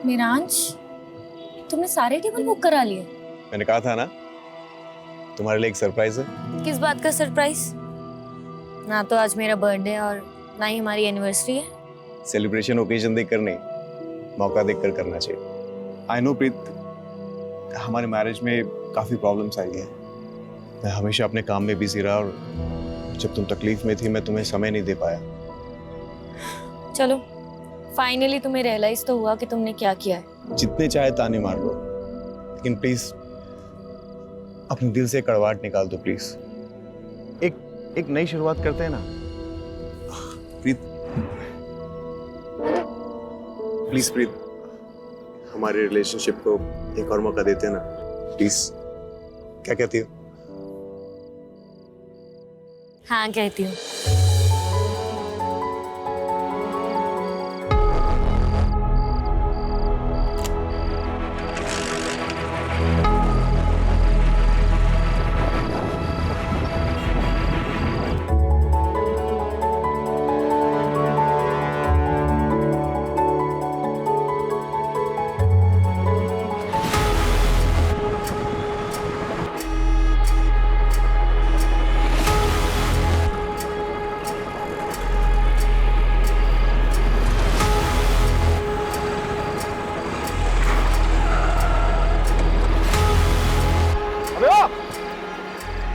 मिरांश, तुमने सारे table book करा लिए? मैंने कहा था ना तुम्हारे लिए एक सरप्राइज है। किस बात का सरप्राइज? ना तो आज मेरा बर्थडे और ना ही हमारी एनिवर्सरी है। सेलिब्रेशन ओकेजन देखकर नहीं, मौका देखकर करना चाहिए। आई नो प्रीत, हमारे मैरिज में काफी प्रॉब्लम्स आई हैं। मैं हमेशा अपने काम में बिजी रहा और जब तुम तकलीफ में थी मैं तुम्हें समय नहीं दे पाया। चलो, फाइनली तुम्हें रियलाइज तो हुआ कि तुमने क्या किया है। जितने चाहे ताने मार लो, लेकिन प्लीज अपने दिल से कड़वाहट निकाल दो प्लीज। एक नई शुरुआत करते हैं ना प्रीत। प्लीज प्रीत, हमारे रिलेशनशिप को एक और मौका देते हैं ना प्लीज। क्या कहती हो? हाँ कहती हूँ।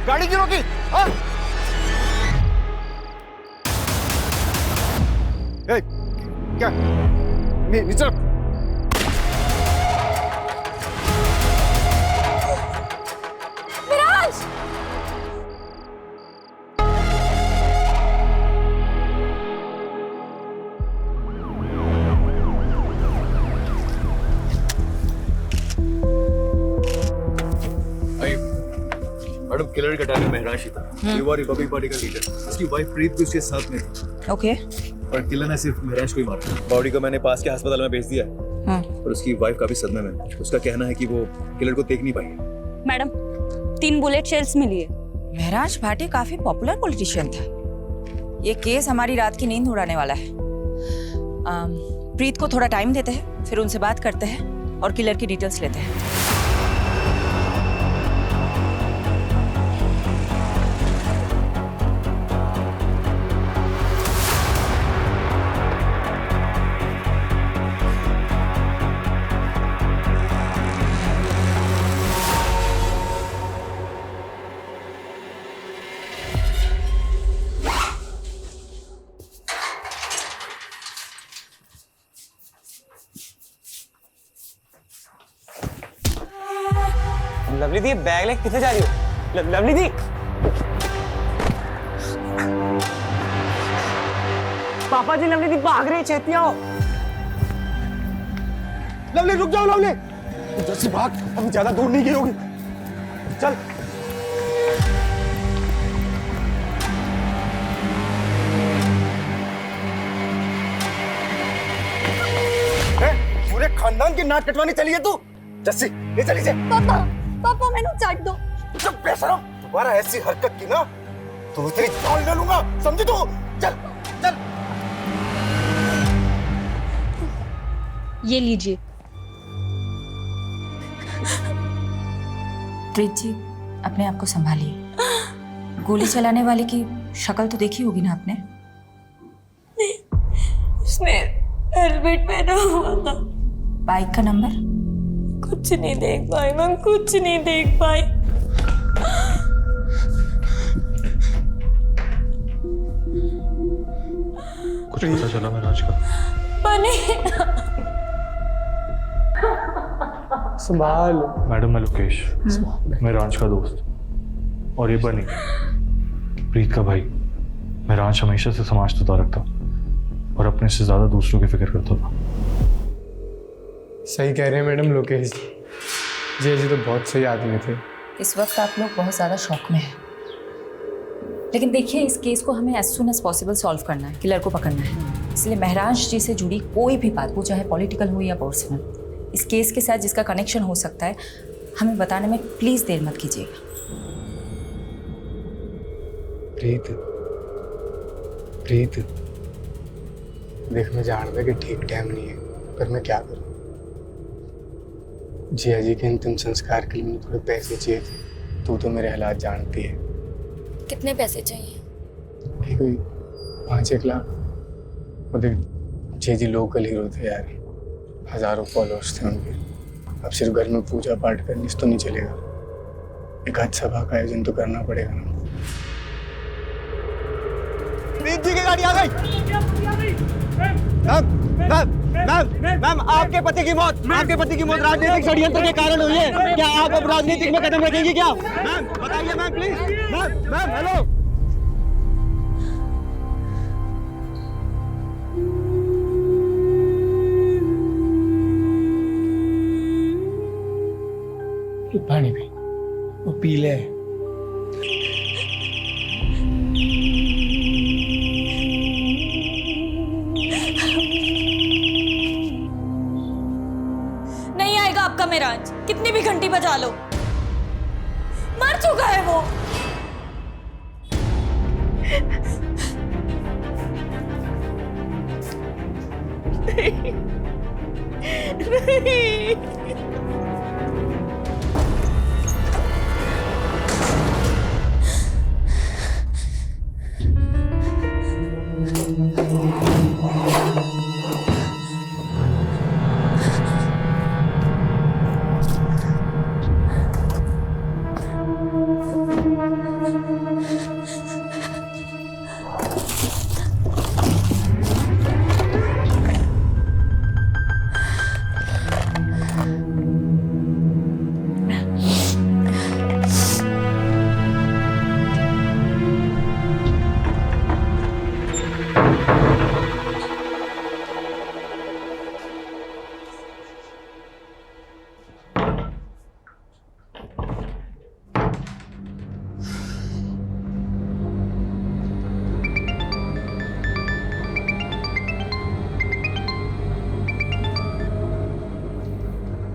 गाड़ी क्यों रोकी? हाँ? क्या? नीचे रख। मिरांश! मैडम, किलर का टारगेट महराज ही था। युवा रिपब्लिक पार्टी का लीडर, उसकी वाइफ प्रीत भी उसके साथ में थी। ओके। और किलर ने सिर्फ महराज को ही मारा। बॉडी को मैंने पास के अस्पताल में भेज दिया है। और उसकी वाइफ काफी सदमे में। उसका कहना है कि वो किलर को देख नहीं पाई। मैडम, 3 बुलेट शेल्स मिली है। महराज भाटी काफी पॉपुलर पॉलिटिशियन था। ये केस हमारी रात की नींद उड़ाने वाला है। प्रीत को थोड़ा टाइम देते हैं, फिर उनसे बात करते हैं और किलर की डिटेल्स लेते हैं। लवली दी, बैग लेके किथे जा रही हो? लवली दी, पापा जी, लवली दी भाग रही है, छेती आओ। लवली रुक जाओ, लवली जैसे भाग, अभी ज्यादा दूर नहीं गई होगी। चल। पूरे खानदान की नाक कटवानी चली है तू। जस्सी, ये चली से। पापा मैंने चाट दो। चुप बेशरम, दोबारा ऐसी हरकत की ना तो तेरी जान ले लूंगा, समझी तू? चल चल। ये लीजिए। प्रीत जी, अपने आप को संभालिए। गोली चलाने वाले की शक्ल तो देखी होगी ना आपने? उसने हेलमेट पहना हुआ था। बाइक का नंबर? कुछ नहीं देख पाई मैं, कुछ नहीं देख पाई। कुछ पता चला महराज का? बने संभाल। मैडम, मैं लोकेश, महराज का दोस्त। और ये बनी, प्रीत का भाई। महराज हमेशा से समाज से तारक था और अपने से ज्यादा दूसरों की फिक्र करता था। सही कह रहे हैं मैडम लोकेश जी तो बहुत सही आदमी थे। इस वक्त आप लोग बहुत ज़्यादा शॉक में हैं, लेकिन देखिए इस केस को हमें as soon as possible solve करना है, किलर को पकड़ना है। इसलिए महराज जी से जुड़ी कोई भी बात, वो चाहे पॉलिटिकल हो या पर्सनल, इस केस के साथ जिसका कनेक्शन हो सकता है, हमें बताने में प्लीज़ देर मत कीजिएगा। प्रीत, प्रीत देख, मैं जानता कि ठीक टाइम नहीं है, पर मैं क्या करूं? जिया जी के अंतिम संस्कार के लिए मुझे थोड़े पैसे चाहिए थे। तू तो मेरे हालात जानती है। कितने पैसे चाहिए? ये कोई 5-1 लाख। और देख, जिया जी लोकल हीरो थे यार, हजारों फॉलोअर्स थे उनके। अब सिर्फ घर में पूजा पाठ करने से तो नहीं चलेगा, एक आज सभा का आयोजन तो करना पड़ेगा ना। प्रीत जी की गाड़ी आ गई। मैम, आपके पति की मौत राजनीतिक षड्यंत्र के कारण हुई है। क्या आप अब राजनीतिक में कदम रखेंगी क्या? मैम बताइए मैम, प्लीज। Ma'am hello. पानी पी, वो पी ले। नहीं आएगा आपका मेराज, कितनी भी घंटी बजा लो। मर चुका है वो। नहीं।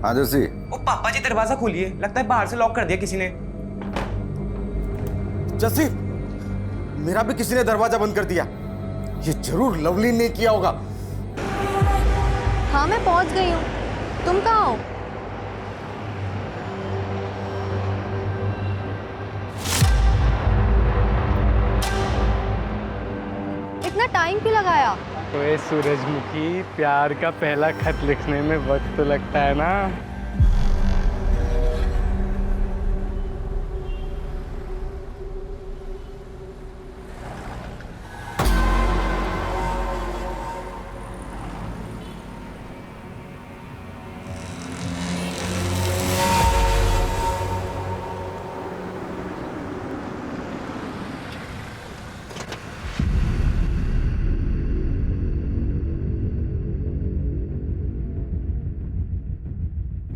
हाँ जर्सी। ओ पापा जी, दरवाजा खोलिए, लगता है बाहर से लॉक कर दिया किसी ने। जर्सी, मेरा भी किसी ने दरवाजा बंद कर दिया। ये जरूर लवली ने किया होगा। हाँ मैं पहुंच गई हूँ, तुम कहाँ हो? इतना टाइम क्यों लगाया? ओए सूरजमुखी, प्यार का पहला खत लिखने में वक्त तो लगता है ना।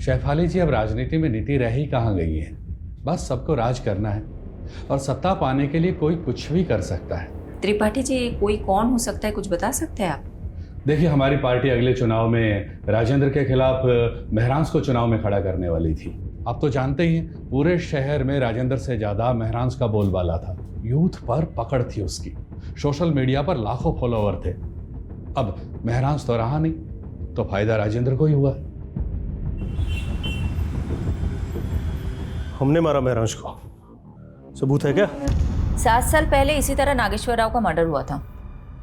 शेफाली जी, अब राजनीति में नीति रह ही कहाँ गई है। बस सबको राज करना है और सत्ता पाने के लिए कोई कुछ भी कर सकता है। त्रिपाठी जी, कोई कौन हो सकता है, कुछ बता सकते हैं आप? देखिए, हमारी पार्टी अगले चुनाव में राजेंद्र के खिलाफ महरांस को चुनाव में खड़ा करने वाली थी। आप तो जानते ही हैं, पूरे शहर में राजेंद्र से ज़्यादा महरांस का बोलबाला था। यूथ पर पकड़ थी उसकी, सोशल मीडिया पर लाखों फॉलोवर थे। अब महरांस तो रहा नहीं, तो फायदा राजेंद्र को ही हुआ। हमने मारा महरांश को, सबूत है क्या? 7 साल पहले इसी तरह नागेश्वर राव का मर्डर हुआ था।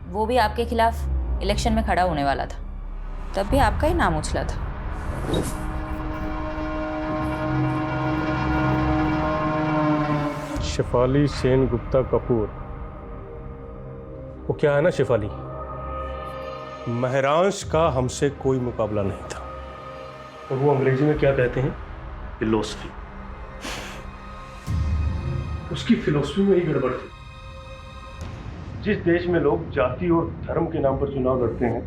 वो भी आपके खिलाफ इलेक्शन में खड़ा होने वाला था, तब भी आपका ही नाम उछला था। शेफाली सेन गुप्ता कपूर, वो क्या है ना शेफाली, महरांश का हमसे कोई मुकाबला नहीं था। और वो अंग्रेजी में क्या कहते हैं, फिलोसफी। उसकी फिलोसफी में ही गड़बड़ थी। जिस देश में लोग जाति और धर्म के नाम पर चुनाव लड़ते हैं,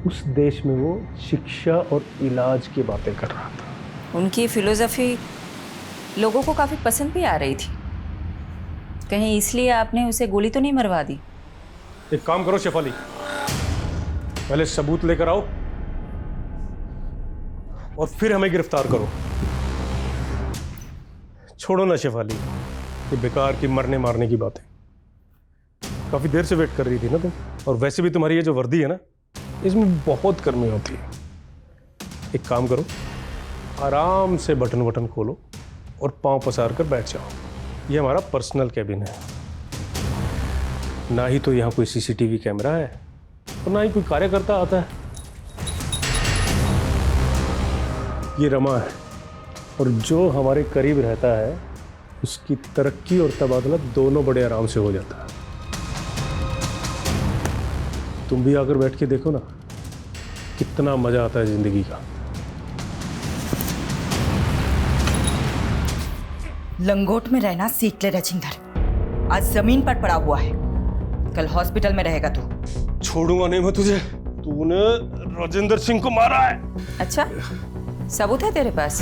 उस देश में वो शिक्षा और इलाज की बातें कर रहा था। उनकी फिलोसफी लोगों को काफ़ी पसंद भी आ रही थी। कहीं इसलिए आपने उसे गोली तो नहीं मरवा दी? एक काम करो शेफाली, पहले सबूत लेकर आओ और फिर हमें गिरफ्तार करो। छोड़ो ना शेफाली, ये बेकार की मरने मारने की बातें। काफी देर से वेट कर रही थी ना तुम, और वैसे भी तुम्हारी ये जो वर्दी है ना, इसमें बहुत गर्मी होती है। एक काम करो, आराम से बटन वटन खोलो और पांव पसार कर बैठ जाओ। ये हमारा पर्सनल कैबिन है। ना ही तो यहाँ कोई सीसीटीवी कैमरा है और ना ही कोई कार्यकर्ता आता है। ये रमा है और जो हमारे करीब रहता है उसकी तरक्की और तबादला दोनों बड़े आराम से हो जाता है। तुम भी आकर बैठ के देखो ना, कितना मजा आता है जिंदगी का। लंगोट में रहना सीख ले रजिंदर। आज जमीन पर पड़ा हुआ है, कल हॉस्पिटल में रहेगा तू। छोड़ूंगा नहीं मैं तुझे। तूने राजेंद्र सिंह को मारा है। अच्छा, सबूत है तेरे पास?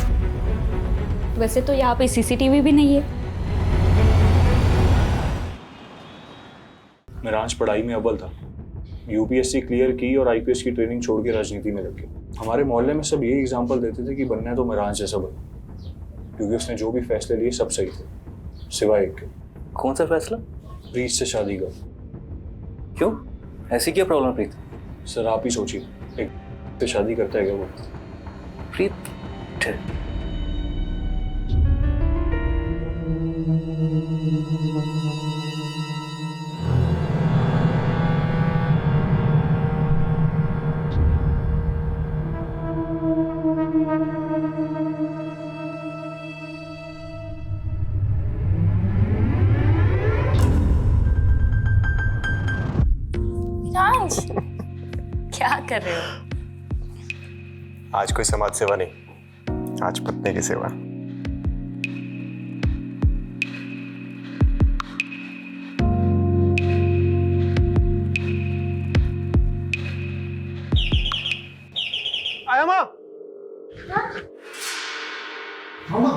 वैसे तो यहाँ पे सीसीटीवी भी नहीं है। मेहरांश पढ़ाई में अव्वल था, यूपीएससी क्लियर की और आईपीएस की ट्रेनिंग छोड़ के राजनीति में लग गया। हमारे मोहल्ले में सब यही एग्जाम्पल देते थे कि बनना है तो मेहरांश जैसा बनो, क्योंकि उसने जो भी फैसले लिए सब सही थे सिवाय एक के। कौन सा फैसला? प्रीत से शादी का। क्यों, ऐसी क्या प्रॉब्लम प्रीत? सर आप ही सोचिए, एक से शादी करता है क्या वो? प्रीत राज, क्या कर रहे हो? आज कोई समाज सेवा नहीं, आज पत्नी की सेवा। आया माँ। मामा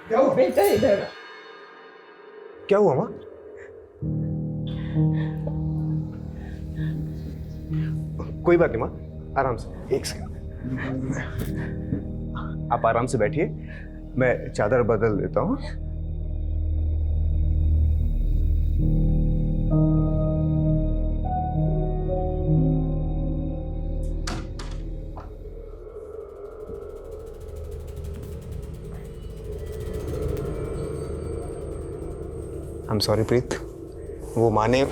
क्या हुआ? बेटा इधर। क्या हुआ माँ? कोई बात नहीं माँ, आराम से। एक सेकंड, आप आराम से बैठिए, मैं चादर बदल देता हूँ। I'm sorry प्रीत, वो माने।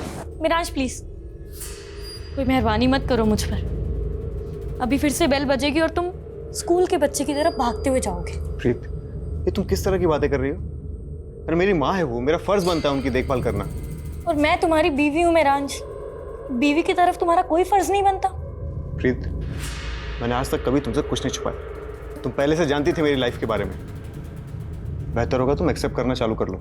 मिराज प्लीज, कोई मेहरबानी मत करो मुझ पर। अभी फिर से बेल बजेगी और तुम स्कूल के बच्चे की तरफ भागते हुए जाओगे। प्रीत, ये तुम किस तरह की बातें कर रही हो? अरे मेरी माँ है वो, मेरा फर्ज बनता है उनकी देखभाल करना। और मैं तुम्हारी बीवी हूँ मेहरांश, बीवी की तरफ तुम्हारा कोई फर्ज नहीं बनता। प्रीत, मैंने आज तक कभी तुमसे कुछ नहीं छुपाया। तुम पहले से जानती थी मेरी लाइफ के बारे में। बेहतर होगा तुम एक्सेप्ट करना चालू कर लो।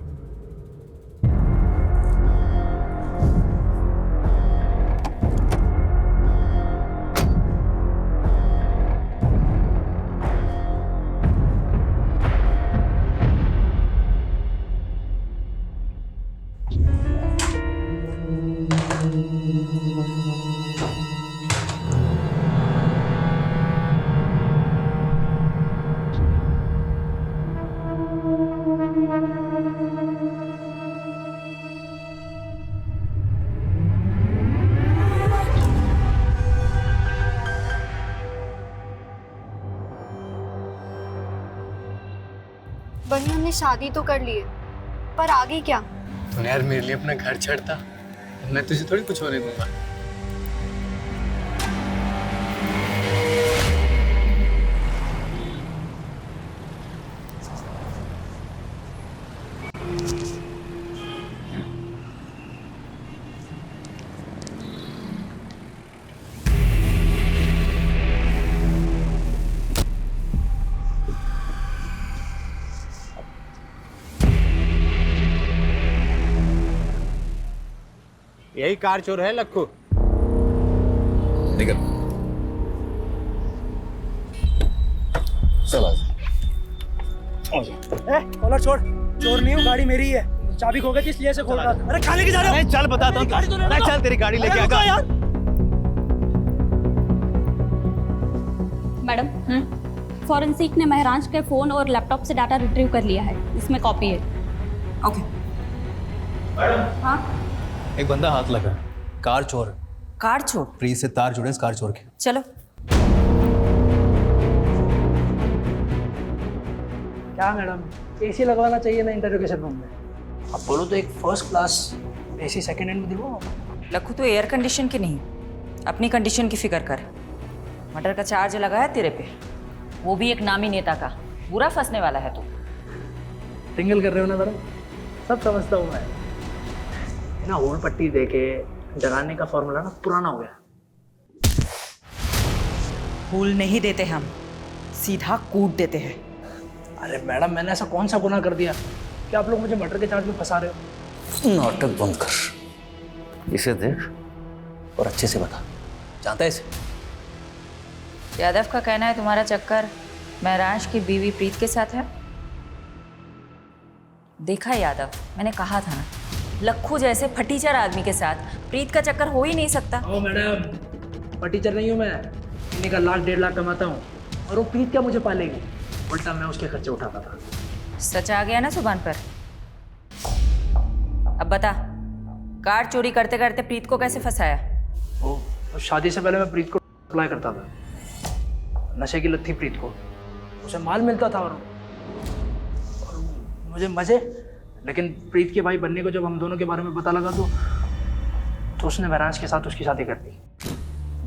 बनी हमने शादी तो कर ली है, पर आगे क्या? तूने यार मेरे लिए अपना घर छोड़ता, मैं तुझे थोड़ी कुछ होने दूंगा। यही कार चोर है लक्कू। निकल। चल कॉलर छोड़, चोर नहीं हूँ, गाड़ी मेरी है। चाबी खो गई थी इसलिए से खोल रहा था। अरे कहाँ लेके जा रहे हो? चल बताता हूँ। चल तेरी गाड़ी लेके आगा यार। मैडम, फॉरेंसिक ने मेहरांश के फोन और लैपटॉप से डाटा रिट्रीव कर लिया है, इसमें कॉपी है। ओके। हाँ, एक बंदा हाथ लगा, कार चोर। कार चोर? प्रीत से तार जुड़े इस कार चोर के। चलो। क्या मैडम, एसी लगवाना चाहिए ना इंटरोगेशन रूम में। अब बोलो तो एक first class AC second hand में दिलवाओ। लखू तो एयर कंडीशन की नहीं, अपनी कंडीशन की फिक्र कर। मटर का चार्ज लगाया तेरे पे, वो भी एक नामी नेता का। बुरा फंसने वाला है तू। टिंगल कर रहे हो ना मैडम, सब समझता हूँ मैं। ना होल पट्टी दे के डराने का फॉर्मूला ना पुराना हो गया। फूल नहीं देते हम, सीधा कूट देते हैं। अरे मैडम, मैंने ऐसा कौन सा गुनाह कर दिया कि आप लोग मुझे मटर के चार्ज में फंसा रहे हो? नाटक बंद कर, इसे देख और अच्छे से बता, जानता है इसे? यादव का कहना है तुम्हारा चक्कर महराज की बीवी प्रीत के साथ है। देखा यादव, मैंने कहा था ना, लखू जैसे फटीचर आदमी के साथ प्रीत का चक्कर हो ही नहीं सकता। ओ मैडम, फटीचर नहीं हूँ मैं, महीने का 1,00,000-1,50,000 कमाता हूँ, और वो प्रीत क्या मुझे पालेगी? उल्टा मैं उसके खर्चे उठाता था। सच आ गया ना जुबान पर। अब बता, कार चोरी करते करते प्रीत को कैसे फंसाया? ओ, शादी से पहले मैं प्रीत को अप्लाई करता था। नशे की लत थी प्रीत को, उसे माल मिलता था और मुझे मजे। लेकिन प्रीत के भाई बनने को जब हम दोनों के बारे में पता लगा तो उसने महराज के साथ उसकी शादी कर दी।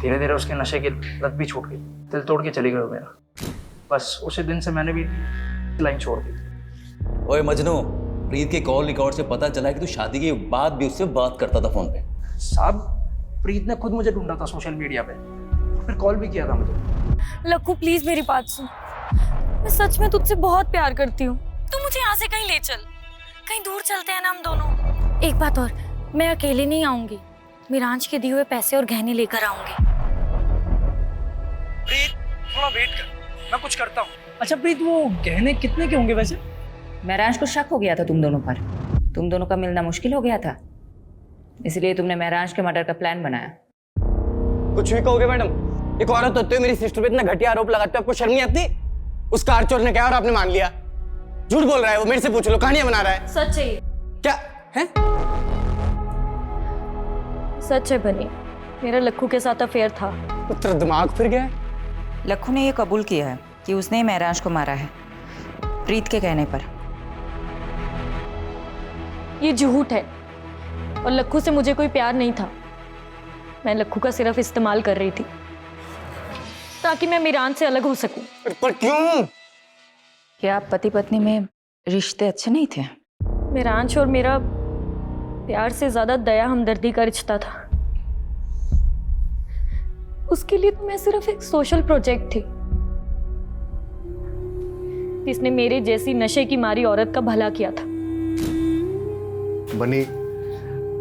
धीरे धीरे उसके नशे की लत भी छूट गई, दिल तोड़ के चली गई वो मेरा। बस उसी दिन से मैंने भी लाइन छोड़ दी। ओए मजनू, प्रीत के कॉल रिकॉर्ड से पता चला कि तू शादी के बाद भी उससे बात करता था फोन पे। साहब, प्रीत ने खुद मुझे ढूंढा था सोशल मीडिया पे, फिर कॉल भी किया था मुझे। लक्कू प्लीज मेरी बात सुन, मैं सच में तुझसे बहुत प्यार करती हूँ। तू मुझे यहाँ से कहीं ले चल, कहीं दूर चलते हैं ना हम दोनों। एक बात और, मैं अकेले नहीं आऊंगी, मिरांज के दिए हुए पैसे और गहने लेकर आऊंगी। प्रीत, थोड़ा वेट कर, मैं कुछ करता हूँ। अच्छा प्रीत, वो गहने कितने के होंगे वैसे? महराज को शक हो गया था तुम दोनों पर, तुम दोनों का मिलना मुश्किल हो गया था, इसलिए तुमने महराज के मर्डर का प्लान बनाया। कुछ भी कहोगे मैडम, एक औरत होते हुए मेरी सिस्टर पे इतना घटिया आरोप लगाते हो, आपको शर्म नहीं आती? उस कार चोर ने कहा और आपने मान लिया। झूठ बोल रहा है वो, मेरे से पूछ लो, कहानियां बना रहा है। सच है, क्या है? सच है बनी, मेरा लक्कू के साथ अफेयर था। तो तेरा दिमाग फिर गया? लक्कू ने यह कबूल किया है कि उसने महराज को मारा है, प्रीत के कहने पर। ये झूठ है, और लक्कू से मुझे कोई प्यार नहीं था। मैं लक्कू का सिर्फ इस्तेमाल कर रही थी ताकि मैं मिरांज से अलग हो सकूं। पर क्यों? क्या आप पति पत्नी में रिश्ते अच्छे नहीं थे? मिरांज और मेरा प्यार से ज्यादा दया हमदर्दी का रिश्ता था। उसके लिए तो मैं सिर्फ एक सोशल प्रोजेक्ट थी जिसने मेरे जैसी नशे की मारी औरत का भला किया था। बनी,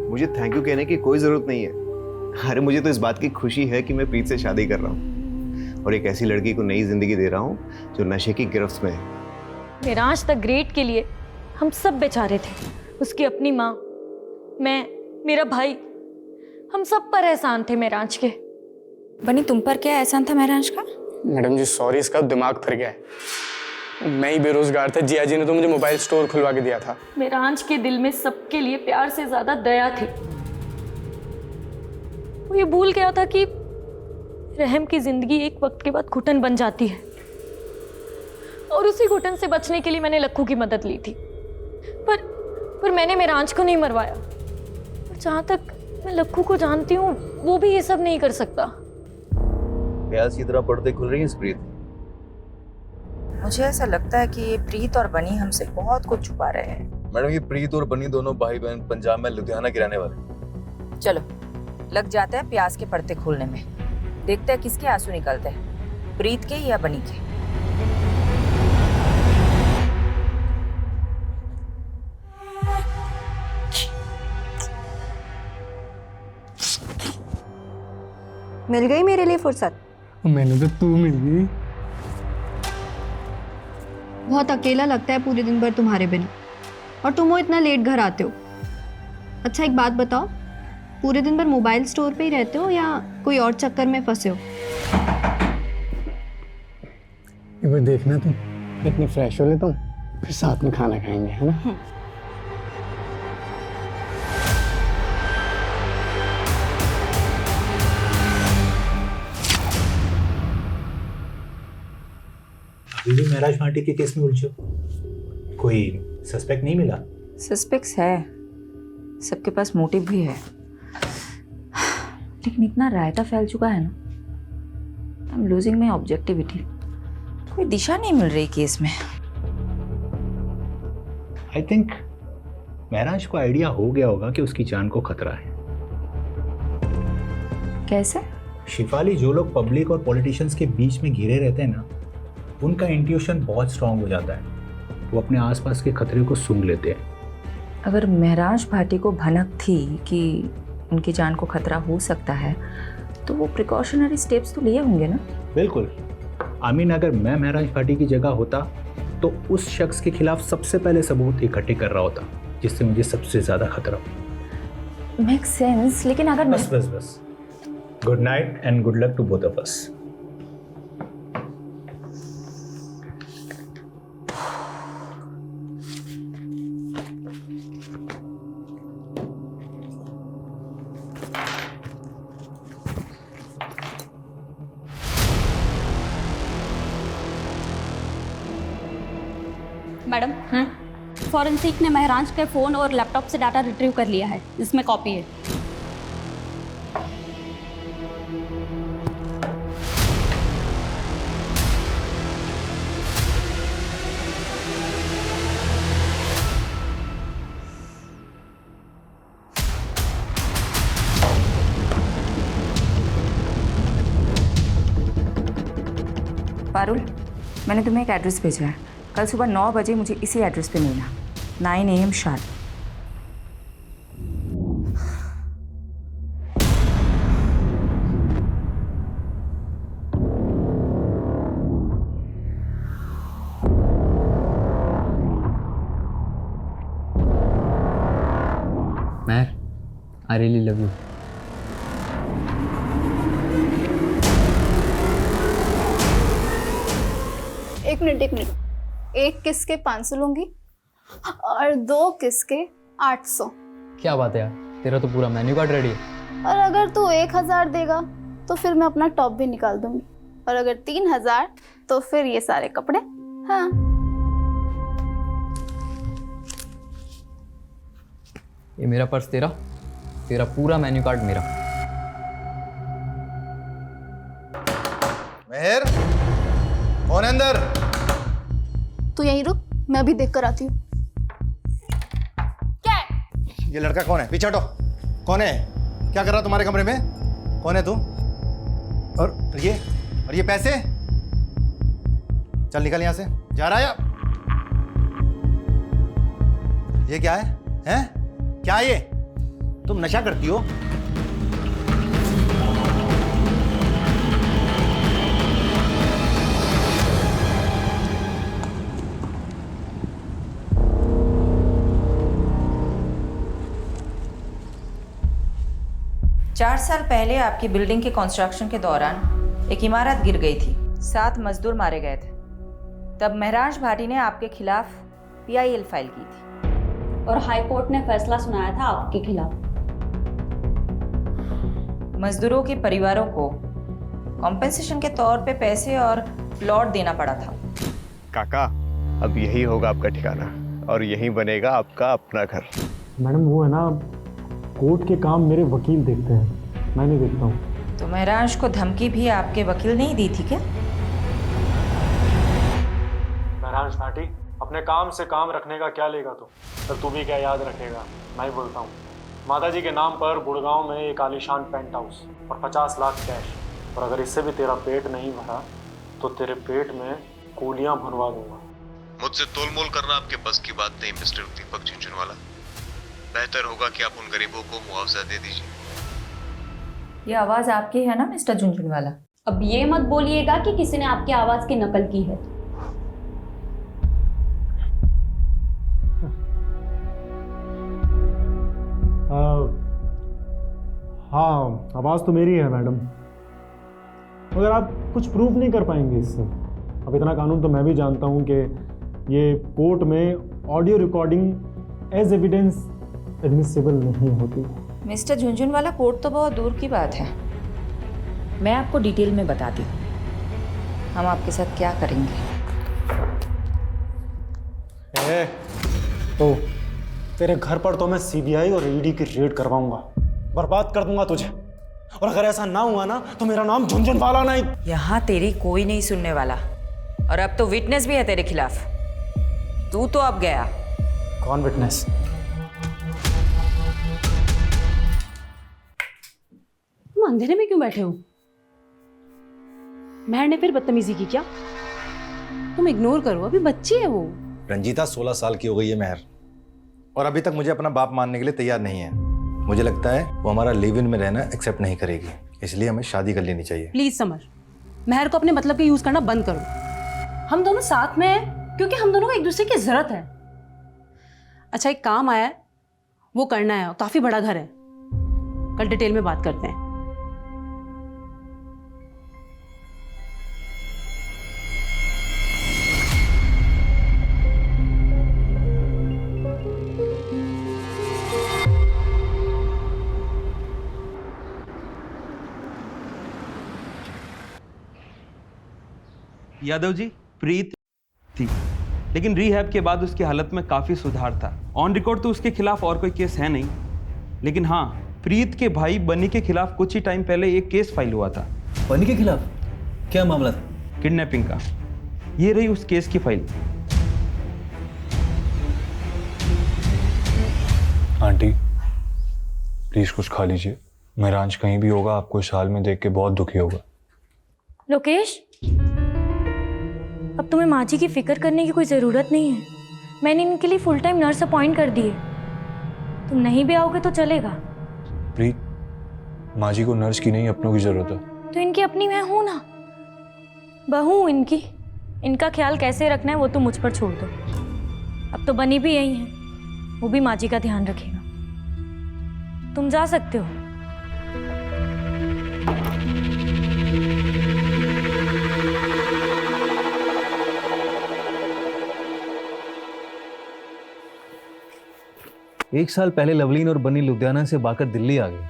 मुझे थैंक यू कहने की कोई जरूरत नहीं है। अरे मुझे तो इस बात की खुशी है कि मैं प्रीत से शादी कर रहा हूँ और एक ऐसी लड़की को नई जिंदगी दे रहा हूँ जो नशे की गिरफ्त में है। मिरांज द ग्रेट के लिए हम सब बेचारे थे। उसकी अपनी माँ, मैं, मेरा भाई, हम सब पर एहसान थे मिरांज के। बनी, तुम पर क्या एहसान था महराज का? मैडम जी सॉरी, इसका दिमाग फिर गया है। मैं ही बेरोजगार था, जिया जी ने तो मुझे मोबाइल स्टोर खुलवा के दिया था। मिरांज के दिल में सबके लिए प्यार से ज्यादा दया थी। वो ये भूल गया था कि रहम की जिंदगी एक वक्त के बाद घुटन बन जाती है, और उसी घुटन से बचने के लिए मैंने लक्कू की मदद ली थी। पर मैंने मिरांज को नहीं मरवाया। और जहां तक मैं लक्कू को जानती हूँ, वो भी ये सब नहीं कर सकता। प्याज की तरह पर्दे खुल रही हैं प्रीत। मुझे ऐसा लगता है कि ये प्रीत और बनी हमसे बहुत कुछ छुपा रहे हैं। मैडम, ये प्रीत और बनी दोनों भाई बहन पंजाब में लुधियाना के रहने वाले। चलो लग जाते हैं प्याज के पर्दे खोलने में, देखते हैं किसके आंसू निकलते हैं, प्रीत के या बनी के। मिल गई मेरे लिए फुर्सत? मैंने तो तू मिल गई। बहुत अकेला लगता है पूरे दिन भर तुम्हारे बिना, और तुम वो इतना लेट घर आते हो। अच्छा एक बात बताओ, पूरे दिन भर मोबाइल स्टोर पे ही रहते हो या कोई और चक्कर में फंसे हो? एक बार देखना तुम, इतनी फ्रेश हो ले तुम, फिर साथ में खाना खाएंगे, है ना? अभी भी महराज पार्टी के केस में उलझे हो। कोई सस्पेक्ट नहीं मिला? सस्पेक्ट्स है, सबके पास मोटिव भी है, लेकिन इतना रायता फैल चुका है ना, I am losing my objectivity. कोई दिशा नहीं मिल रही केस में। आई थिंक महराज को आइडिया हो गया होगा कि उसकी जान को खतरा है। कैसे? शिफाली, जो लोग पब्लिक और पॉलिटिशियंस के बीच में घिरे रहते हैं ना, उनका इंट्यूशन बहुत स्ट्रांग हो जाता है। वो अपने आसपास के खतरे को सूंघ लेते हैं। अगर महराज भाटी को भनक थी कि उनकी जान को खतरा हो सकता है, तो वो प्रिकॉशनरी स्टेप्स तो लिए होंगे ना? बिल्कुल। आमीन, अगर मैं महराज भाटी की जगह होता तो उस शख्स के खिलाफ सबसे पहले सबूत इकट्ठे कर रहा होता जिससे मुझे सबसे ज्यादा खतरा हो। मेक सेंस, लेकिन अगर बस good night and good luck to both of us. Madam, forensic ने महराज के फ़ोन और लैपटॉप से डाटा रिट्रीव कर लिया है, इसमें कॉपी है। पारुल, मैंने तुम्हें एक एड्रेस भेजा है। कल सुबह 9 बजे मुझे इसी एड्रेस पे मिलना, 9 AM sharp. Mehar, I really love you. एक मिनट, एक किस के 500 लूंगी और 2 किस के 800। क्या बात है यार, तेरा तो पूरा मेन्यू कार्ड रेडी है। और अगर तू 1000 देगा तो फिर मैं अपना टॉप भी निकाल दूंगी, और अगर 3000 तो फिर ये सारे कपड़े। हाँ, ये मेरा पर्स तेरा, तेरा पूरा मेन्यू कार्ड मेरा। मेहर, कौन है अंदर? तू यहीं रुक, मैं अभी देख कर आती हूँ। क्या है? ये लड़का कौन है? पीछे हटो। कौन है? क्या कर रहा तुम्हारे कमरे में? कौन है तू? और ये पैसे? चल निकल यहाँ से। जा रहा है या? ये क्या है? हैं? क्या है ये? तुम नशा करती हो? चार साल पहले आपकी बिल्डिंग के कंस्ट्रक्शन के दौरान एक इमारत गिर गई थी, 7 मजदूर मारे गए थे। तब महराज भाटी ने आपके खिलाफ PIL फाइल की थी और हाई कोर्ट ने फैसला सुनाया था आपके खिलाफ। मजदूरों के परिवारों को कॉम्पेंसेशन के तौर पे पैसे और प्लॉट देना पड़ा था। काका, अब यही होगा आपका ठिकाना और यही बनेगा आपका अपना घर। मैडम, वो है ना, कोर्ट के काम मेरे वकील देखते हैं, मैं नहीं देखता हूँ। तो महराज को धमकी भी आपके वकील ने ही दी थी क्या? महराज भाटी, अपने काम से काम रखने का क्या लेगा तो तू भी क्या याद रखेगा? मैं ही बोलता हूँ, माताजी के नाम पर गुड़गांव में एक आलीशान पेंट हाउस और 50 लाख कैश, और अगर इससे भी तेरा पेट नहीं भरा तो तेरे पेट में कूलियां भरवा दूंगा। मुझसे तोलमोल करना आपके बस की बात नहीं मिस्टर दीपक झुंझुनवाला। बेहतर होगा कि आप उन गरीबों को मुआवजा दे दीजिए। ये आवाज आपकी है ना मिस्टर झुंझुनवाला? अब ये मत बोलिएगा कि किसी ने आपकी आवाज की नकल की है। हाँ, आवाज़ तो मेरी है मैडम, मगर आप कुछ प्रूव नहीं कर पाएंगे इससे। अब इतना कानून तो मैं भी जानता हूँ कि ये कोर्ट में audio recording as evidence admissible नहीं होती। मिस्टर झुंझुनवाला, कोर्ट तो बहुत दूर की बात है, मैं आपको डिटेल में बताती हूँ हम आपके साथ क्या करेंगे। तो तेरे घर पर तो मैं सीबीआई और ईडी की रेड करवाऊंगा, बर्बाद कर दूंगा तुझे। और अगर ऐसा ना हुआ ना तो मेरा नाम झुनझुनवाला नहीं। यहाँ तेरी कोई नहीं सुनने वाला, और अब तो विटनेस भी है तेरे खिलाफ। तू तो अब गया। कौन विटनेस? तुम अंधेरे में क्यों बैठे हो? महर ने फिर बदतमीजी की क्या? तुम इग्नोर करो, अभी बच्ची है वो। रंजीता 16 साल की हो गई है महर, और अभी तक मुझे अपना बाप मानने के लिए तैयार नहीं है। मुझे लगता है वो हमारा लिव इन में रहना एक्सेप्ट नहीं करेगी, इसलिए हमें शादी कर लेनी चाहिए। प्लीज समर, महर को अपने मतलब के यूज करना बंद करो। हम दोनों साथ में हैं क्योंकि हम दोनों को एक दूसरे की जरूरत है। अच्छा, एक काम आया है, वो करना है, काफी बड़ा घर है, कल डिटेल में बात करते हैं। यादव जी, प्रीत थी, लेकिन रिहैब के बाद उसकी हालत में काफ़ी सुधार था। ऑन रिकॉर्ड तो उसके खिलाफ और कोई केस है नहीं, लेकिन हाँ, प्रीत के भाई बनी के खिलाफ कुछ ही टाइम पहले एक केस फाइल हुआ था। बनी के खिलाफ क्या मामला था? किडनैपिंग का। ये रही उस केस की फाइल। आंटी प्लीज कुछ खा लीजिए। महरांज कहीं भी होगा आपको इस हाल में देख के बहुत दुखी होगा। लोकेश, अब तुम्हें माँ जी की फिक्र करने की कोई ज़रूरत नहीं है। मैंने इनके लिए फुल टाइम नर्स अपॉइंट कर दी है। तुम नहीं भी आओगे तो चलेगा। प्रीत, माँ जी को नर्स की नहीं अपनों की जरूरत है। तो इनकी अपनी मैं हूं ना, बहू हूं इनकी। इनका ख्याल कैसे रखना है वो तो मुझ पर छोड़ दो। अब तो बनी भी यही है, वो भी माँ जी का ध्यान रखेगा। तुम जा सकते हो। एक साल पहले लवलीन और बनी लुधियाना से भागकर दिल्ली आ गई,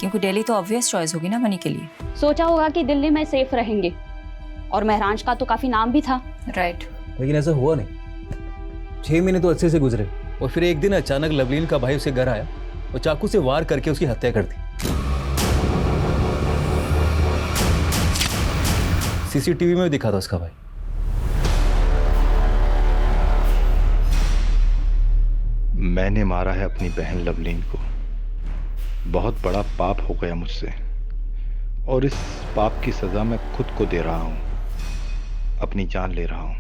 क्योंकि दिल्ली तो ऑब्वियस चॉइस होगी ना बनी के लिए। सोचा होगा कि दिल्ली में सेफ रहेंगे, और महरांज का तो काफी नाम भी था। राइट। लेकिन ऐसा हुआ नहीं। 6 महीने तो अच्छे से गुजरे, और फिर एक दिन अचानक लवलीन का भाई उसे घर आया और चाकू से वार करके उसकी हत्या कर दी। सीसीटीवी में भी दिखा था उसका भाई। मैंने मारा है अपनी बहन लवलीन को। बहुत बड़ा पाप हो गया मुझसे, और इस पाप की सजा मैं खुद को दे रहा हूं, अपनी जान ले रहा हूं।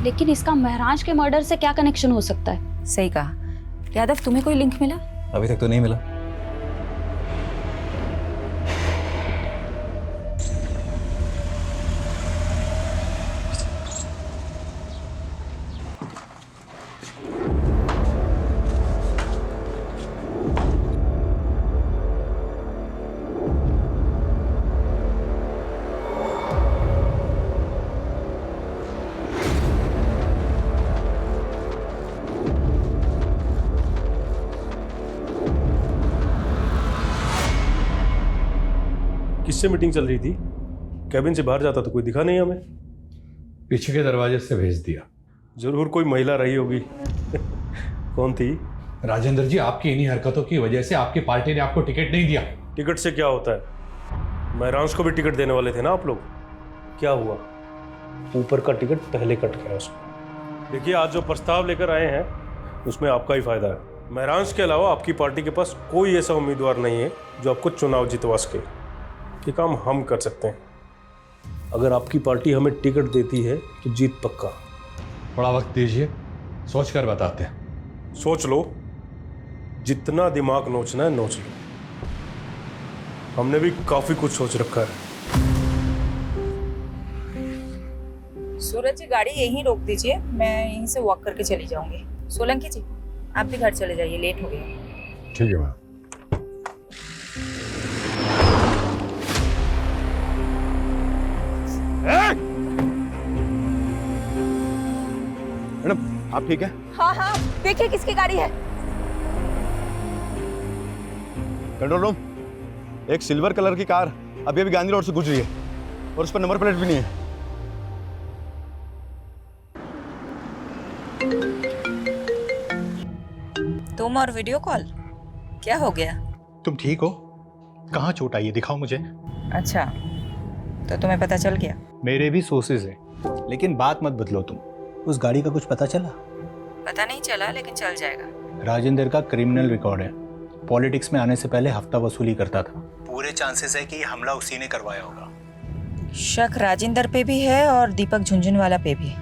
लेकिन इसका महरांज के मर्डर से क्या कनेक्शन हो सकता है? सही कहा। यादव, तुम्हें कोई लिंक मिला? अभी तक तो नहीं मिला। किससे मीटिंग चल रही थी? कैबिन से बाहर जाता तो कोई दिखा नहीं हमें। पीछे के दरवाजे से भेज दिया। जरूर कोई महिला रही होगी। कौन थी? राजेंद्र जी, आपकी इन्हीं हरकतों की वजह से आपकी पार्टी ने आपको टिकट नहीं दिया। टिकट से क्या होता है? महरांज को भी टिकट देने वाले थे ना आप लोग। क्या हुआ? ऊपर का टिकट पहले कट गया उसको। देखिए, आज जो प्रस्ताव लेकर आए हैं उसमें आपका ही फायदा है। महरांज के अलावा आपकी पार्टी के पास कोई ऐसा उम्मीदवार नहीं है जो आपको चुनाव जितवा सके। ये काम हम कर सकते हैं। अगर आपकी पार्टी हमें टिकट देती है तो जीत पक्का। थोड़ा वक्त दीजिए, सोच कर बताते हैं। सोच लो, जितना दिमाग नोचना है नोच लो। हमने भी काफी कुछ सोच रखा है। सूरज जी, गाड़ी यहीं रोक दीजिए, मैं यहीं से वॉक करके चली जाऊंगी। सोलंकी जी, आप भी घर चले जाइए, लेट हो गया। ठीक है मैम। मैडम, आप ठीक है? हाँ हाँ, देखिए किसकी गाड़ी है। कंट्रोल रूम, एक सिल्वर कलर की कार अभी अभी गांधी रोड से गुजरी है और उस पर नंबर प्लेट भी नहीं है। तुम और वीडियो कॉल, क्या हो गया? तुम ठीक हो? कहाँ चोट आई है, दिखाओ मुझे। अच्छा, तो तुम्हें पता चल गया? मेरे भी सोर्सेज हैं, लेकिन बात मत बदलो तुम। उस गाड़ी का कुछ पता चला? पता नहीं चला, लेकिन चल जाएगा। राजेंद्र का क्रिमिनल रिकॉर्ड है। पॉलिटिक्स में आने से पहले हफ्ता वसूली करता था। पूरे चांसेस है कि ये हमला उसी ने करवाया होगा। शक राजेंद्र पे भी है और दीपक झुंझुनवाला पे भी।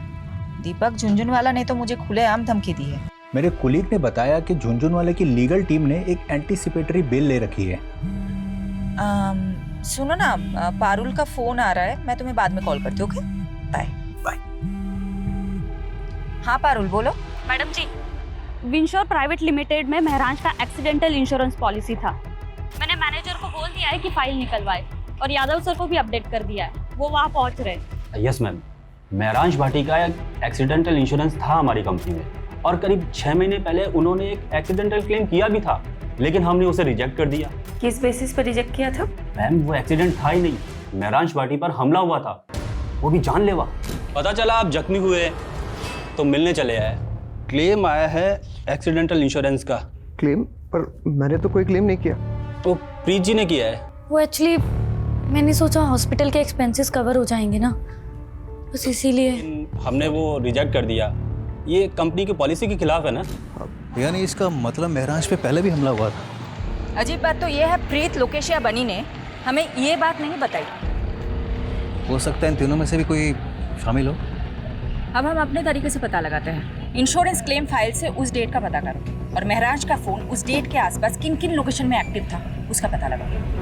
दीपक झुंझुनवाला ने तो मुझे खुलेआम धमकी दी है। मेरे कुलीग ने बताया कि झुंझुनवाले की लीगल टीम ने एक एंटीसिपेटरी बेल ले रखी है। सुनो ना, पारुल का फोन आ रहा है, मैं तुम्हें बाद में कॉल करती हूँ। Okay, bye bye. हाँ पारुल, बोलो। Madam ji, Winsure private limited में महराज का एक्सीडेंटल इंश्योरेंस पॉलिसी था। मैंने मैनेजर को बोल दिया है कि फाइल निकलवाए और यादव सर को भी अपडेट कर दिया है, वो वहाँ पहुँच रहे। यस मैम, महराज भाटी का एक्सीडेंटल इंश्योरेंस था हमारी कंपनी में और करीब 6 महीने पहले उन्होंने एक एक्सीडेंटल क्लेम किया भी था, लेकिन हमने उसे रिजेक्ट कर दिया। किस बेसिस पर रिजेक्ट किया था? मैम, वो एक्सीडेंट था ही नहीं, महराज भाटी पर हमला हुआ था, वो भी जानलेवा। पता चला आप जख्मी हुए तो मिलने चले आए। क्लेम आया है एक्सीडेंटल इंश्योरेंस का। क्लेम? पर मैंने तो कोई क्लेम नहीं किया। तो प्रीत जी ने किया है। वो एक्चुअली मैंने सोचा हॉस्पिटल के एक्सपेंसेस कवर हो जाएंगे ना, बस इसीलिए हमने वो रिजेक्ट कर दिया। ये कंपनी की पॉलिसी के खिलाफ है ना। यानी इसका मतलब महराज पे पहले भी हमला हुआ था। अजीब बात तो ये है, प्रीत, लोकेश या बनी ने हमें ये बात नहीं बताई। हो सकता है इन तीनों में से भी कोई शामिल हो। अब हम अपने तरीके से पता लगाते हैं। इंश्योरेंस क्लेम फाइल से उस डेट का पता करो और महराज का फोन उस डेट के आसपास किन किन लोकेशन में एक्टिव था उसका पता लगाओ।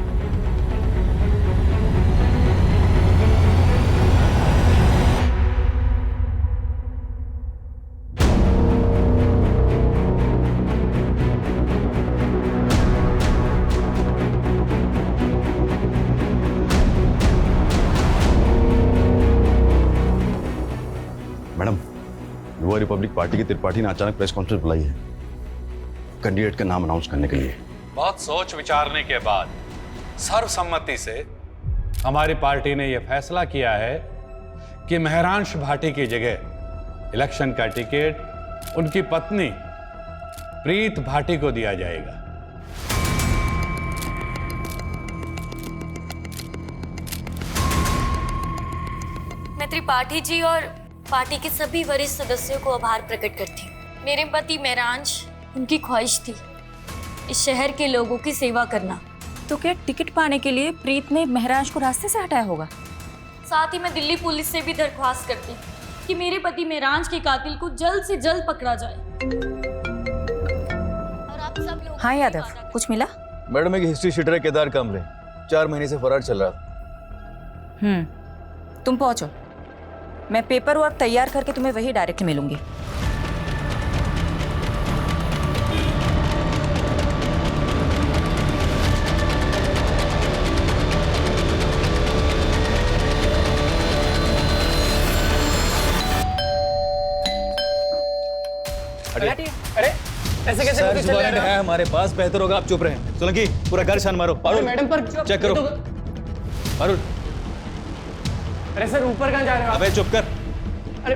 मैडम, युवा रिपब्लिक पार्टी की त्रिपाठी ने अचानक प्रेस कॉन्फ्रेंस बुलाई है कैंडिडेट का नाम अनाउंस करने के लिए। बहुत सोच विचारने के बाद सर्वसम्मति से हमारी पार्टी ने यह फैसला किया है कि महरांश भाटी की जगह इलेक्शन का टिकट उनकी पत्नी प्रीत भाटी को दिया जाएगा। मैं त्रिपाठी जी और पार्टी के सभी वरिष्ठ सदस्यों को आभार प्रकट करती हूँ। मेरे पति महराज, उनकी ख्वाहिश थी इस शहर के लोगों की सेवा करना। तो क्या टिकट पाने के लिए प्रीत ने महराज को रास्ते से हटाया होगा? साथ ही मैं दिल्ली पुलिस से भी दरख्वास्त करती कि मेरे पति महराज के कातिल को जल्द से जल्द पकड़ा जाए। और आप सब लोग। हाँ यादव, कुछ मिला? मैडम, एक हिस्ट्री शीटर है केदार कामले, 4 महीने से फरार चल रहा था। तुम पहुंचो, मैं पेपर वर्क तैयार करके तुम्हें वही डायरेक्ट मिलूंगी। अरे ऐसे कैसे है हमारे पास? बेहतर होगा आप चुप रहे। सोलंकी, पूरा घर छान मारो। पारुल, मैडम पर चेक करो। पारुल, अरे सर, ऊपर कहाँ जा रहे हो? अबे चुप कर। अरे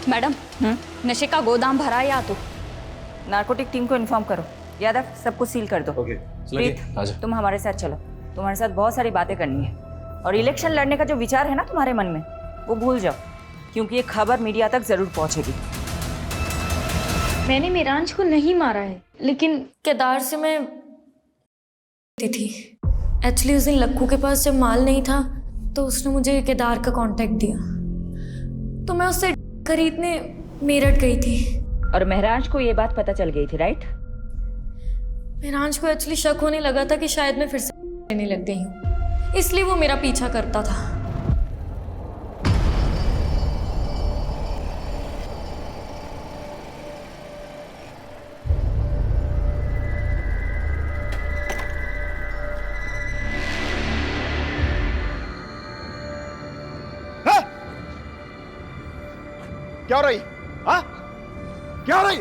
मैडम, नशे का गोदाम भरा या तो? नार्कोटिक टीम को इन्फॉर्म करो। यादव, सब कुछ सील कर दो। ओके, तुम हमारे साथ चलो, तुम्हारे साथ बहुत सारी बातें करनी है। और इलेक्शन लड़ने का जो विचार है ना तुम्हारे मन में, वो भूल जाओ, क्योंकि ये खबर मीडिया तक जरूर पहुंचेगी। मैंने महराज को नहीं मारा है, लेकिन केदार से मैं थी। एक्चुअली उस दिन लक्कू के पास जब माल नहीं था तो उसने मुझे केदार का कांटेक्ट दिया, तो मैं उससे खरीदने मेरठ गई थी। और महराज को ये बात पता चल गई थी, राइट? महराज को एक्चुअली शक होने लगा था कि शायद मैं फिर से लेने लग गई हूँ, इसलिए वो मेरा पीछा करता था। क्या हो रही? हाँ? क्या हो रही?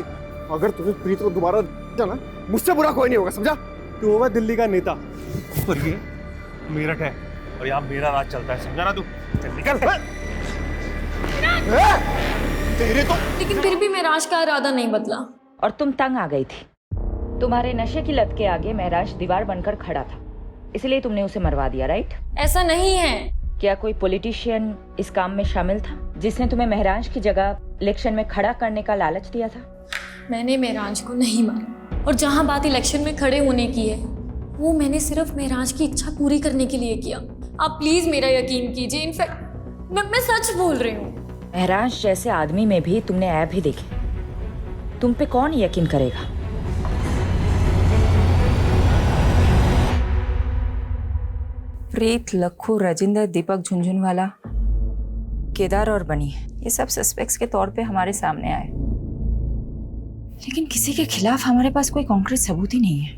अगर तुम्हें प्रीत को दोबारा ना, मुझसे बुरा कोई नहीं होगा, समझा? तू होगा दिल्ली का नेता और ये मेरठ है और यहाँ मेरा राज चलता है, समझा ना तू? चल निकल। तेरे तो लेकिन फिर भी महराज का इरादा नहीं बदला। और तुम तंग आ गई थी। तुम्हारे नशे की लत के आगे महराज दीवार बनकर खड़ा था, इसलिए तुमने उसे मरवा दिया, राइट? ऐसा नहीं है। क्या कोई पॉलिटिशियन इस काम में शामिल था जिसने तुम्हें महराज की जगह इलेक्शन में खड़ा करने का लालच दिया था? मैंने महराज को नहीं मारा, और जहाँ बात इलेक्शन में खड़े होने की है वो मैंने सिर्फ महराज की इच्छा पूरी करने के लिए किया। आप प्लीज मेरा यकीन कीजिए, इनफैक्ट मैं सच बोल रही हूँ। महराज जैसे आदमी में भी तुमने ऐब ही देखे, तुम पे कौन यकीन करेगा? प्रीत, लखू, राजेंद्र, दीपक झुंझुनवाला, केदार और बनी, ये सब सस्पेक्ट्स के तौर पे हमारे सामने आए, लेकिन किसी के खिलाफ हमारे पास कोई कॉन्क्रीट सबूत ही नहीं है।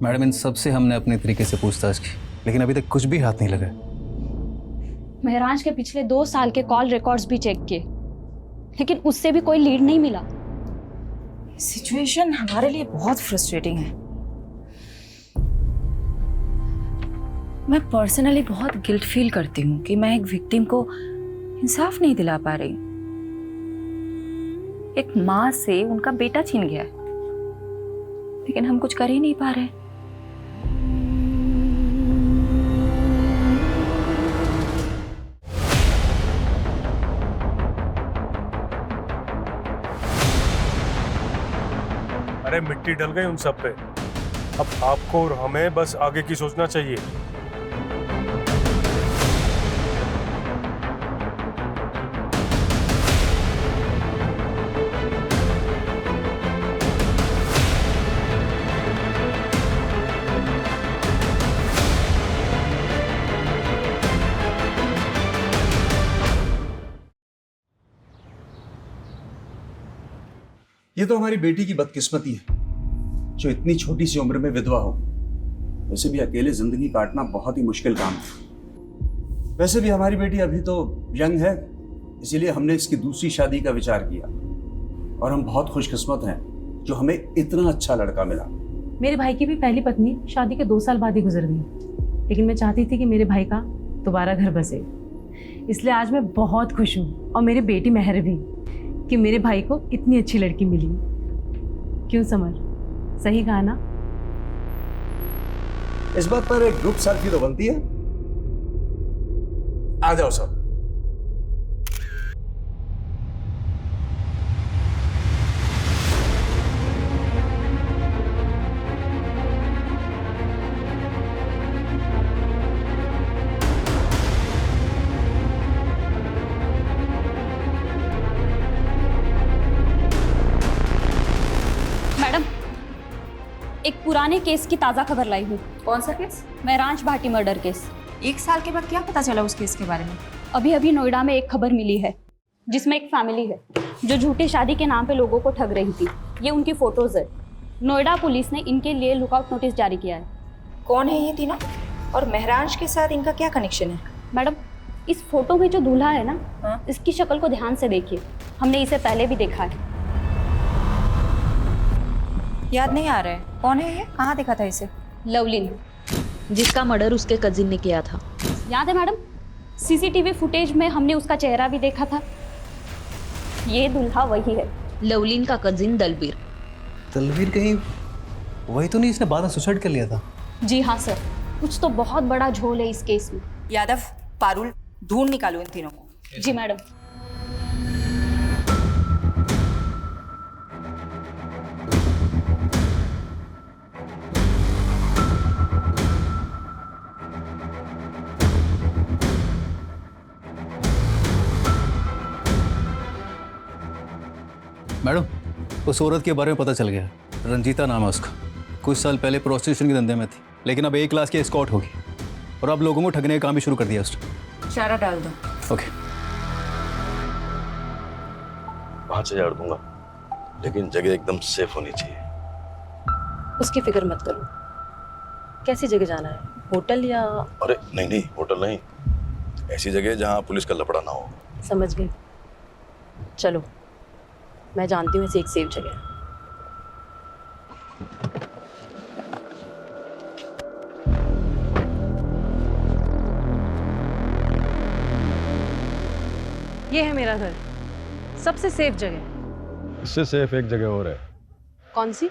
मैडम, इन सब से हमने अपने तरीके से पूछताछ की, लेकिन अभी तक कुछ भी हाथ नहीं लगा। महराज के पिछले 2 साल के कॉल रिकॉर्ड्स भी चेक किए, लेकिन उससे भी कोई लीड नहीं मिला। सिचुएशन हमारे लिए बहुत फ्रस्ट्रेटिंग है। मैं पर्सनली बहुत गिल्ट फील करती हूँ कि मैं एक विक्टिम को इंसाफ नहीं दिला पा रही। एक माँ से उनका बेटा छीन गया, लेकिन हम कुछ कर ही नहीं पा रहे। अरे मिट्टी डल गई उन सब पे, अब आपको और हमें बस आगे की सोचना चाहिए। ये तो हमारी बेटी की बदकिस्मती है जो इतनी छोटी सी उम्र में विधवा हो। वैसे भी अकेले जिंदगी काटना बहुत ही मुश्किल काम है। वैसे भी हमारी बेटी अभी तो यंग है, इसीलिए हमने इसकी दूसरी शादी का विचार किया, और हम बहुत खुशकिस्मत हैं जो हमें इतना अच्छा लड़का मिला। मेरे भाई की भी पहली पत्नी शादी के 2 साल बाद ही गुजर गई, लेकिन मैं चाहती थी कि मेरे भाई का दोबारा घर बसे, इसलिए आज मैं बहुत खुश हूँ, और मेरी बेटी मेहर भी, कि मेरे भाई को इतनी अच्छी लड़की मिली। क्यों समर, सही कहा ना? इस बात पर एक ग्रुप सेल्फी तो बनती है। आ जाओ सब। एक पुराने केस की ताज़ा खबर लाई हूँ। कौन सा केस? महराज भाटी मर्डर केस। 1 साल के बाद क्या पता चला उस केस के बारे में? अभी अभी नोएडा में एक खबर मिली है जिसमें एक फैमिली है जो झूठी शादी के नाम पे लोगों को ठग रही थी। ये उनकी फोटोज है। नोएडा पुलिस ने इनके लिए लुकआउट नोटिस जारी किया है। कौन है ये तीनों, और महराज के साथ इनका क्या कनेक्शन है? मैडम, इस फोटो में जो दूल्हा है ना, इसकी शक्ल को ध्यान से देखिए, हमने इसे पहले भी देखा है। याद नहीं आ रहा है, कौन है ये? कहाँ देखा था इसे? लवलीन, जिसका मर्डर उसके कजिन ने किया था। याद है मैडम? सीसीटीवी फुटेज में हमने उसका चेहरा भी देखा था। ये दूल्हा वही है, लवलीन का कजिन दलबीर। दलबीर कहीं वही तो नहीं इसने बाद में सुसाइड कर लिया था? जी हाँ सर, कुछ तो बहुत बड़ा झोल है इस केस में। यादव, पारुल, ढूंढ निकालो इन तीनों को। जी मैडम। मैडम, उस औरत के बारे में पता चल गया। रंजीता नाम है उसका। कुछ साल पहले प्रोस्टिट्यूशन के धंधे में थी, लेकिन अब A क्लास की एस्कॉर्ट होगी, और अब लोगों को ठगने का काम भी शुरू कर दिया उसने। चारा डाल दो। ओके। 5000 दूंगा, लेकिन जगह एकदम सेफ होनी चाहिए। उसकी फिक्र मत करो। कैसी जगह जाना है, होटल या? अरे नहीं नहीं, होटल नहीं, ऐसी जगह जहाँ पुलिस का लफड़ा ना हो। समझ गई। चलो, मैं जानती हूँ ऐसी एक सेफ जगह। ये है मेरा घर, सबसे सेफ जगह। इससे सेफ एक जगह और है। कौन सी?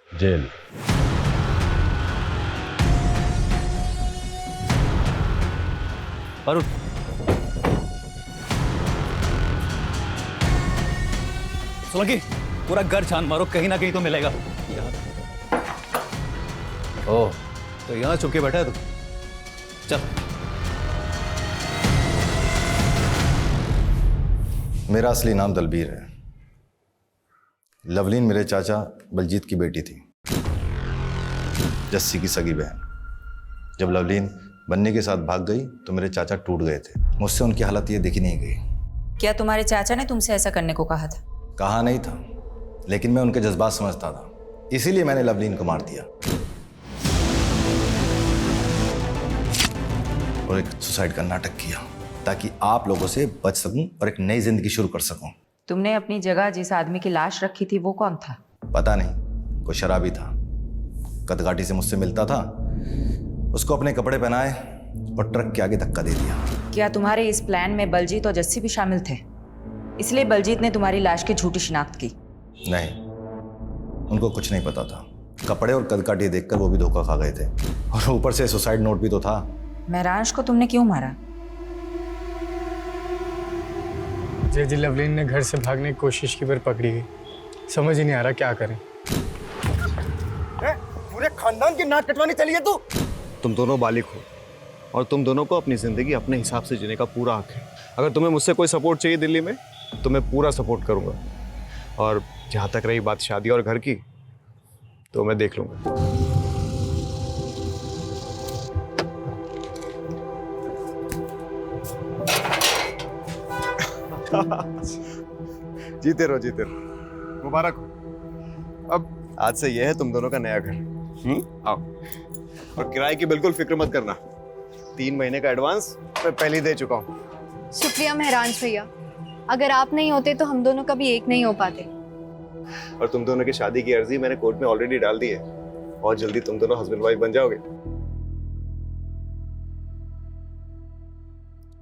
जेल। वरुण, सोलंकी, पूरा घर छान मारो, कहीं ना कहीं तो मिलेगा। ओह, तो यहाँ छुप के बैठा है तू? चल। मेरा असली नाम दलबीर है। लवलीन मेरे चाचा बलजीत की बेटी थी, जस्सी की सगी बहन। जब लवलीन बन्नी के साथ भाग गई तो मेरे चाचा टूट गए थे। मुझसे उनकी हालत ये देखी नहीं गई। क्या तुम्हारे चाचा ने तुमसे ऐसा करने को कहा था? कहा नहीं था, लेकिन मैं उनके जज्बात समझता था, इसीलिए मैंने लवलीन को मार दिया और एक सुसाइड का नाटक किया ताकि आप लोगों से बच सकूं और एक नई जिंदगी शुरू कर सकूं। तुमने अपनी जगह जिस आदमी की लाश रखी थी वो कौन था? पता नहीं, कोई शराबी था, कदकाठी से मुझसे मिलता था। उसको अपने कपड़े पहनाए और ट्रक के आगे धक्का दे दिया। क्या तुम्हारे इस प्लान में बलजीत और जस्सी भी शामिल थे? इसलिए बलजीत ने तुम्हारी लाश की झूठी शिनाख्त की? नहीं, उनको कुछ नहीं पता था। कपड़े और कदकाठी देखकर वो भी धोखा खा गए थे, और ऊपर से सुसाइड नोट भी तो था। महराज को तुमने क्यों मारा? जी लवलीन ने घर से भागने की कोशिश की पर पकड़ी गई। समझ ही नहीं आ रहा क्या करें। पूरे खानदान की नाक कटवानी चली है तू। तुम दोनों बालिग हो और तुम दोनों को अपनी जिंदगी अपने हिसाब से जीने का पूरा हक है। अगर तुम्हें मुझसे कोई सपोर्ट चाहिए दिल्ली में तो मैं पूरा सपोर्ट करूंगा, और जहां तक रही बात शादी और घर की तो मैं देख लूंगा। जीते रहो, जीते रहो, मुबारक हो। अब आज से यह है तुम दोनों का नया घर। आओ, और किराए की बिल्कुल फिक्र मत करना। 3 महीने का एडवांस मैं पहले ही दे चुका हूँ। शुक्रिया महराज भैया, अगर आप नहीं होते तो हम दोनों कभी एक नहीं हो पाते। और तुम दोनों की शादी की अर्जी मैंने कोर्ट में ऑलरेडी डाल दी है, और जल्दी तुम दोनों हस्बैंड वाइफ बन जाओगे।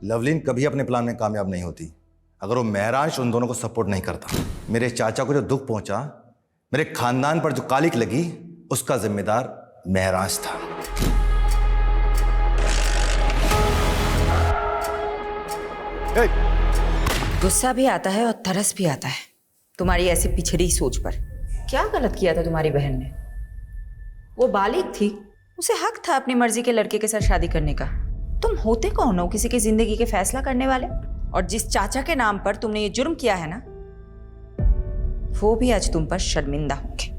लवलीन कभी अपने प्लान में कामयाब नहीं होती अगर वो महराज उन दोनों को सपोर्ट नहीं करता। मेरे चाचा को जो दुख पहुंचा, मेरे खानदान पर जो कालिक लगी, उसका जिम्मेदार महराज था। गुस्सा भी आता है और तरस भी आता है तुम्हारी ऐसी पिछड़ी सोच पर। क्या गलत किया था तुम्हारी बहन ने? वो बालिग थी, उसे हक था अपनी मर्जी के लड़के के साथ शादी करने का। तुम होते कौन हो किसी की जिंदगी के फैसला करने वाले? और जिस चाचा के नाम पर तुमने ये जुर्म किया है ना, वो भी आज तुम पर शर्मिंदा होंगे।